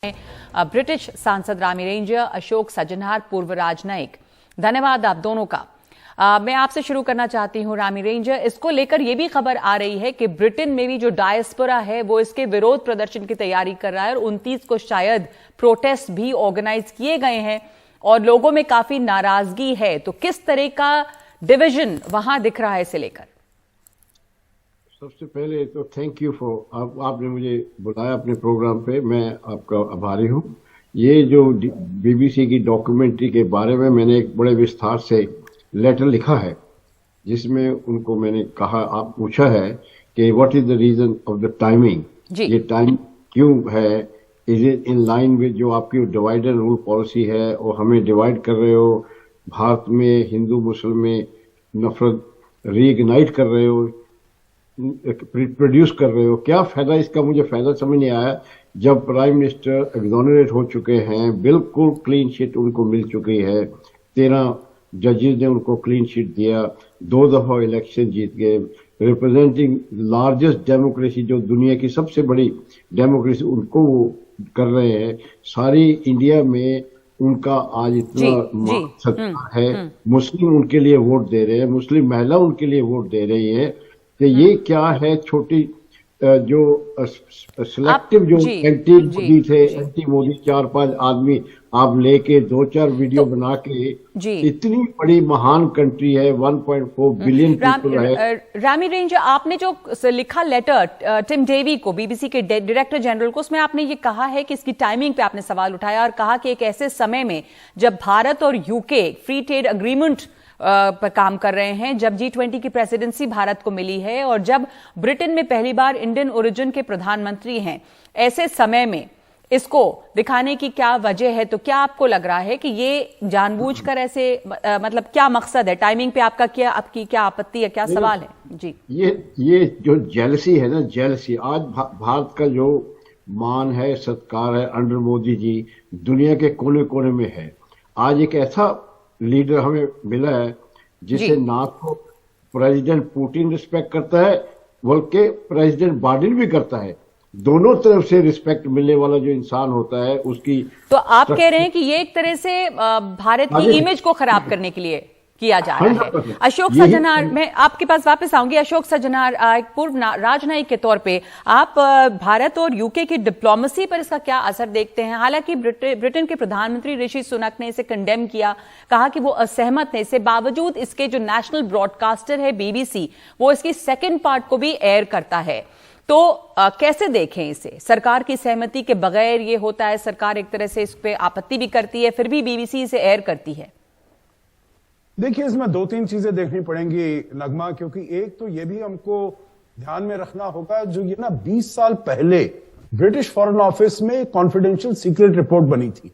British सांसद Rami ranger, Ashok सज्जनहार, पूर्व राजनयिक। धन्यवाद आप दोनों का। मैं आपसे शुरू करना चाहती हूं रामी रेंजर, इसको लेकर यह भी खबर आ रही है कि ब्रिटेन में भी जो डायस्पोरा है वो इसके विरोध प्रदर्शन की तैयारी कर रहा है और 29 को शायद प्रोटेस्ट भी ऑर्गेनाइज किए गए हैं और लोगों में काफी नाराजगी है। तो किस तरह का डिवीजन वहां दिख रहा है इसे लेकर? सबसे पहले तो थैंक यू फॉर आपने मुझे बुलाया अपने प्रोग्राम पे, मैं आपका आभारी हूँ। ये जो बीबीसी की डॉक्यूमेंट्री के बारे में मैंने एक बड़े विस्तार से लेटर लिखा है जिसमें उनको मैंने कहा, आप पूछा है कि what is the reason of the timing, ये टाइम क्यों है, is it in line with जो आपकी डिवाइड एंड रूल पॉलिसी है और हमें डिवाइड कर रहे हो, भारत में हिंदू मुस्लिम में नफरत रीइग्नाइट कर रहे हो, प्रोड्यूस कर रहे हो, क्या फायदा इसका? मुझे फायदा समझ नहीं आया। जब प्राइम मिनिस्टर एग्जोनरेट हो चुके हैं, बिल्कुल क्लीन शीट उनको मिल चुकी है, 13 जजेस ने उनको क्लीन शीट दिया, 2 दफा इलेक्शन जीत गए, रिप्रेजेंटिंग लार्जेस्ट डेमोक्रेसी जो दुनिया की सबसे बड़ी डेमोक्रेसी उनको वो कर रहे हैं। सारी इंडिया में उनका आज इतना सत्ता है, मुस्लिम उनके लिए वोट दे रहे हैं, मुस्लिम महिला उनके लिए वोट दे रही है। तो ये क्या है? छोटी जो सिलेक्टिव जो एंटी मोदी थे, एंटी मोदी 4-5 आदमी आप लेके 2-4 वीडियो बना के, इतनी बड़ी महान कंट्री है, 1.4 बिलियन पीपल है। रामी रेंजर, आपने जो लिखा लेटर टिम डेवी को, बीबीसी के डायरेक्टर जनरल को, उसमें आपने ये कहा है कि इसकी टाइमिंग पे आपने सवाल उठाया और कहा कि एक ऐसे समय में जब भारत और यूके फ्री ट्रेड अग्रीमेंट पर काम कर रहे हैं, जब G20 की प्रेसिडेंसी भारत को मिली है और जब ब्रिटेन में पहली बार इंडियन ओरिजिन के प्रधानमंत्री हैं, ऐसे समय में इसको दिखाने की क्या वजह है? तो क्या आपको लग रहा है कि ये जानबूझकर ऐसे मतलब क्या मकसद है? टाइमिंग पे आपकी क्या आपत्ति है, क्या सवाल है? जी, ये जो जेलसी है ना, जेलसी आज भारत का जो मान है, सत्कार है अंडर मोदी जी, दुनिया के कोने कोने में है। आज एक ऐसा लीडर हमें मिला है जिसे ना तो प्रेसिडेंट पुतिन रिस्पेक्ट करता है बल्कि प्रेसिडेंट बाइडेन भी करता है। दोनों तरफ से रिस्पेक्ट मिलने वाला जो इंसान होता है उसकी। तो आप कह रहे हैं कि ये एक तरह से भारत की इमेज को खराब करने के लिए किया जा रहा है। अशोक सज्जनहार, मैं आपके पास वापस आऊंगी। अशोक सज्जनहार, एक पूर्व राजनयिक के तौर पे आप भारत और यूके की डिप्लोमेसी पर इसका क्या असर देखते हैं? हालांकि ब्रिटेन के प्रधानमंत्री ऋषि सुनक ने इसे कंडेम किया, कहा कि वो असहमत है इससे, बावजूद इसके जो नेशनल ब्रॉडकास्टर है बीबीसी, वो इसकी सेकेंड पार्ट को भी एयर करता है। तो कैसे देखें इसे? सरकार की सहमति के बगैर ये होता है, सरकार एक तरह से इस पे आपत्ति भी करती है, फिर भी बीबीसी इसे एयर करती है। देखिए, इसमें 2-3 चीजें देखनी पड़ेंगी नगमा, क्योंकि एक तो ये भी हमको ध्यान में रखना होगा, जो ये ना 20 साल पहले ब्रिटिश फॉरेन ऑफिस में कॉन्फिडेंशियल सीक्रेट रिपोर्ट बनी थी,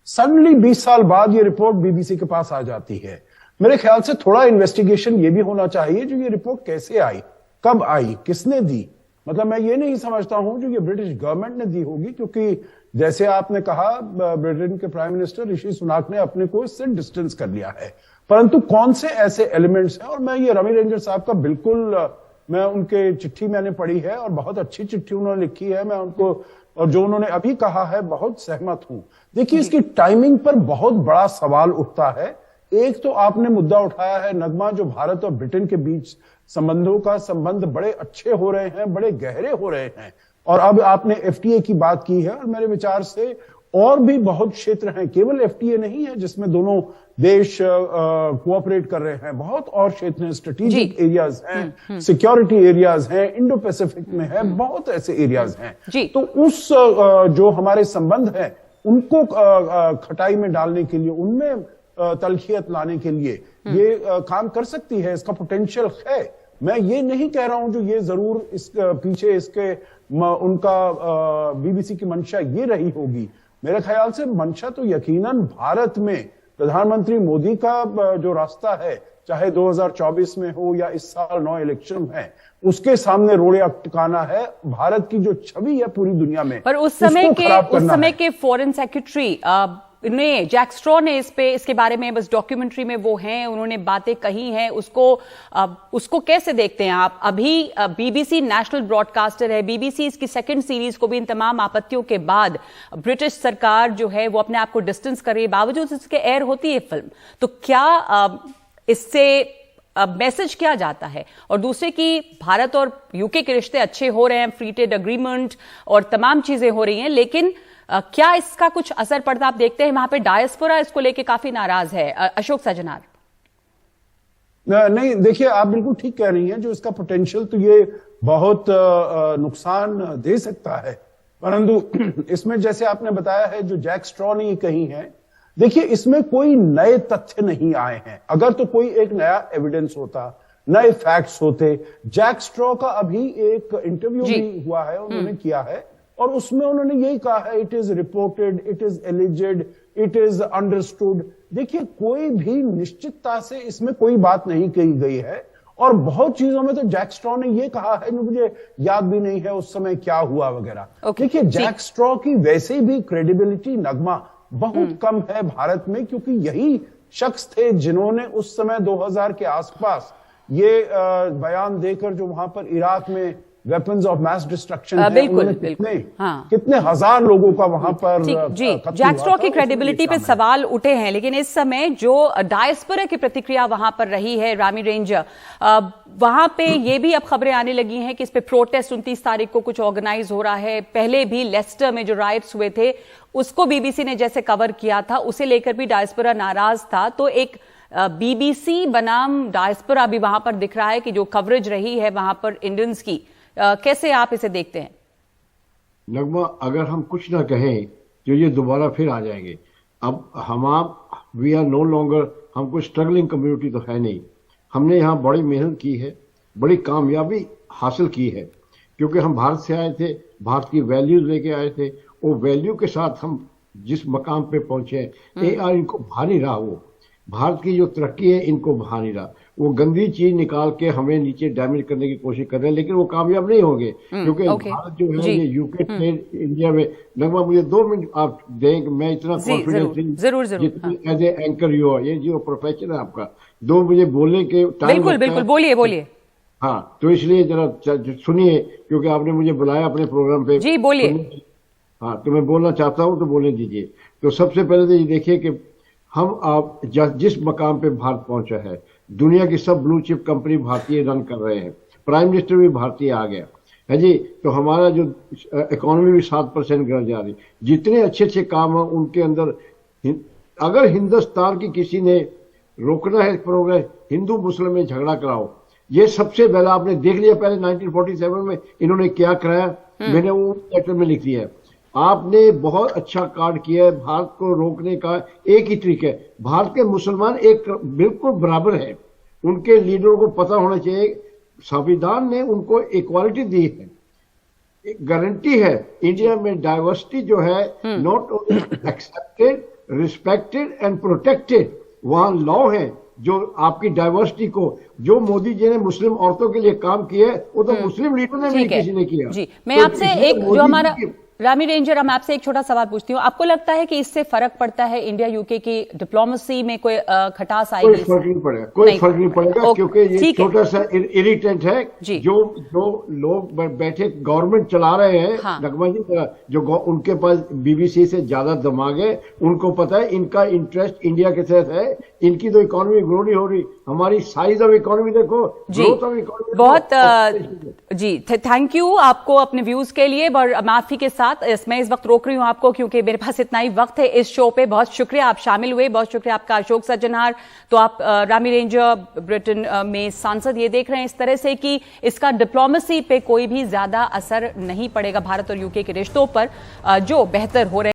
सडनली 20 साल बाद ये रिपोर्ट बीबीसी के पास आ जाती है। मेरे ख्याल से थोड़ा इन्वेस्टिगेशन ये भी होना चाहिए, जो ये रिपोर्ट कैसे आई, कब आई, किसने दी। मतलब मैं ये नहीं समझता हूं जो ये ब्रिटिश गवर्नमेंट ने दी होगी, क्योंकि जैसे आपने कहा ब्रिटेन के प्राइम मिनिस्टर ऋषि सुनक ने अपने को इससे डिस्टेंस कर लिया है, परंतु कौन से ऐसे एलिमेंट्स हैं। और मैं ये रामी रेंजर साहब का बिल्कुल, मैं उनके चिट्ठी मैंने पढ़ी है और बहुत अच्छी चिट्ठी उन्होंने लिखी है, मैं उनको और जो उन्होंने अभी कहा है बहुत सहमत हूं। देखिए, इसकी टाइमिंग पर बहुत बड़ा सवाल उठता है। एक तो आपने मुद्दा उठाया है नगमा, जो भारत और ब्रिटेन के बीच संबंधों का संबंध बड़े अच्छे हो रहे हैं, बड़े गहरे हो रहे हैं, और अब आपने एफटीए की बात की है, और मेरे विचार से और भी बहुत क्षेत्र हैं, केवल एफटीए नहीं है जिसमें दोनों देश कोऑपरेट कर रहे हैं, बहुत और क्षेत्र हैं, स्ट्रेटेजिक एरियाज हैं, सिक्योरिटी एरियाज हैं, इंडो पैसिफिक में है, बहुत ऐसे एरियाज हैं। तो उस जो हमारे संबंध है उनको खटाई में डालने के लिए, उनमें तलखियत लाने के लिए ये काम कर सकती है, इसका पोटेंशियल है। मैं ये नहीं कह रहा हूं जो ये जरूर इस पीछे इसके उनका बीबीसी की मंशा ये रही होगी। मेरे ख्याल से मंशा तो यकीनन भारत में प्रधानमंत्री मोदी का जो रास्ता है, चाहे 2024 में हो या इस साल 9 इलेक्शन है, उसके सामने रोड़े अटकाना है। भारत की जो छवि है पूरी दुनिया में, पर उस समय के फॉरेन सेक्रेटरी जैक स्ट्रॉ ने इसके बारे में बस डॉक्यूमेंट्री में वो हैं, उन्होंने बातें कही हैं, उसको कैसे देखते हैं आप? अभी बीबीसी नेशनल ब्रॉडकास्टर है, बीबीसी इसकी सेकंड सीरीज को भी इन तमाम आपत्तियों के बाद ब्रिटिश सरकार जो है वो अपने आप को डिस्टेंस कर रही है, बावजूद इसके एयर होती है फिल्म। तो क्या इससे मैसेज क्या जाता है? और दूसरे की भारत और यूके के रिश्ते अच्छे हो रहे हैं, फ्री ट्रेड एग्रीमेंट और तमाम चीजें हो रही हैं, लेकिन क्या इसका कुछ असर पड़ता? आप देखते हैं वहां पे डायस्पोरा इसको लेके काफी नाराज है। अशोक सज्जनार। नहीं, देखिए आप बिल्कुल ठीक कह रही हैं, जो इसका पोटेंशियल तो ये बहुत नुकसान दे सकता है, परंतु इसमें जैसे आपने बताया है, जो जैक स्ट्रॉ ने ये कही है, देखिए इसमें कोई नए तथ्य नहीं आए हैं। अगर तो कोई एक नया एविडेंस होता, नए फैक्ट्स होते। जैक स्ट्रॉ का अभी एक इंटरव्यू भी हुआ है, उन्होंने किया है, और उसमें उन्होंने यही कहा है, it is reported, it is alleged, it is understood. देखिए कोई भी निश्चितता से इसमें कोई बात नहीं कही गई है, और बहुत चीजों में तो जैक स्ट्रॉ ने ये कहा है, मुझे याद भी नहीं है उस समय क्या हुआ वगैरह। देखिए जैक स्ट्रॉ की वैसे भी क्रेडिबिलिटी, नगमा बहुत कम है भारत में, क्योंकि यही शख्स थे जिन्होंने उस समय 2000 के आसपास ये बयान देकर जो वहां पर इराक में वेपन्स ऑफ मास डिस्ट्रक्शन कितने हजार लोगों का वहां पर जी जैक स्ट्रॉ की क्रेडिबिलिटी पे सवाल उठे हैं, लेकिन इस समय जो डायस्पोरा की प्रतिक्रिया वहां पर रही है, रामी रेंजर, वहां पे ये भी अब खबरें आने लगी हैं कि इस पे प्रोटेस्ट 29 तारीख को कुछ ऑर्गेनाइज हो रहा है। पहले भी लेस्टर में जो राइट्स हुए थे उसको बीबीसी ने जैसे कवर किया था, उसे लेकर भी डायस्पोरा नाराज था। तो एक बीबीसी बनाम डायस्पोरा भी वहां पर दिख रहा है कि जो कवरेज रही है वहां पर इंडियंस की, कैसे आप इसे देखते हैं? नगमा, अगर हम कुछ ना कहें तो ये दोबारा फिर आ जाएंगे। अब आप वी आर नो लॉन्गर, हम कोई स्ट्रगलिंग कम्युनिटी तो है नहीं। हमने यहाँ बड़ी मेहनत की है, बड़ी कामयाबी हासिल की है, क्योंकि हम भारत से आए थे, भारत की वैल्यूज लेके आए थे। वो वैल्यू के साथ हम जिस मकाम पे पहुंचे, इनको भा नहीं रहा। वो भारत की जो तरक्की है इनको भा नहीं रहा। वो गंदी चीज निकाल के हमें नीचे डैमेज करने की कोशिश कर रहे हैं, लेकिन वो कामयाब नहीं होंगे, क्योंकि भारत जो है ये यूके ट्रेड इंडिया में। नगमा, मुझे 2 मिनट आप दें, मैं इतना कॉन्फिडेंस जरूर एज ए एंकर यू ये जो प्रोफेशन है आपका, 2 मुझे बोलने के टाइम। बिल्कुल बोलिए। हाँ, तो इसलिए जरा सुनिए, क्योंकि आपने मुझे बुलाया अपने प्रोग्राम पे। जी बोलिए। हाँ, तो मैं बोलना चाहता हूँ तो बोलने दीजिए। तो सबसे पहले तो ये देखिए कि हम आप जिस मकाम पे भारत पहुंचा है, दुनिया की सब ब्लू चिप कंपनी भारतीय रन कर रहे हैं, प्राइम मिनिस्टर भी भारतीय आ गया है जी। तो हमारा जो इकोनॉमी भी 7% गिर जा रही। जितने अच्छे काम है उनके अंदर, अगर हिंदुस्तान की किसी ने रोकना है प्रोग्रेस, हिंदू मुस्लिम में झगड़ा कराओ। ये सबसे पहला आपने देख लिया, पहले 1947 में इन्होंने क्या कराया, मैंने वो लेटर में लिख दिया है। आपने बहुत अच्छा कार्ड किया है भारत को रोकने का। एक ही ट्रिक है, भारत के मुसलमान एक बिल्कुल बराबर है, उनके लीडरों को पता होना चाहिए। संविधान ने उनको इक्वालिटी दी है, एक गारंटी है। इंडिया में डाइवर्सिटी जो है not only accepted, respected and protected. वहां लॉ है जो आपकी डाइवर्सिटी को, जो मोदी जी ने मुस्लिम औरतों के लिए काम किया है, वो तो मुस्लिम लीडर ने भी किसी ने किया। जी, मैं आपसे एक जो हमारा रामी रेंजर, हम आपसे एक छोटा सवाल पूछती हूँ। आपको लगता है कि इससे फर्क पड़ता है इंडिया यूके की डिप्लोमेसी में, कोई खटास आएगी? कोई फर्क नहीं पड़ेगा, कोई फर्क नहीं पड़ेगा, क्योंकि ये छोटा सा इरिटेंट है। जो लोग बैठे गवर्नमेंट चला रहे हैं, नगमा जी, जो उनके पास बीबीसी से ज्यादा दिमाग है, उनको पता है इनका इंटरेस्ट इंडिया के साथ है। इनकी तो इकोनॉमी ग्रो नहीं हो रही, हमारी साइज ऑफ इकोनॉमी देखो, ग्रोथ ऑफ इकोनॉमी। बहुत जी, थैंक यू आपको अपने व्यूज के लिए। और माफी के साथ मैं इस वक्त रोक रही हूं आपको, क्योंकि मेरे पास इतना ही वक्त है इस शो पे। बहुत शुक्रिया आप शामिल हुए, बहुत शुक्रिया आपका अशोक सज्जनार। तो आप रामी रेंजर, ब्रिटेन में सांसद, ये देख रहे हैं इस तरह से कि इसका डिप्लोमेसी पे कोई भी ज्यादा असर नहीं पड़ेगा भारत और यूके के रिश्तों पर, जो बेहतर हो रहे हैं।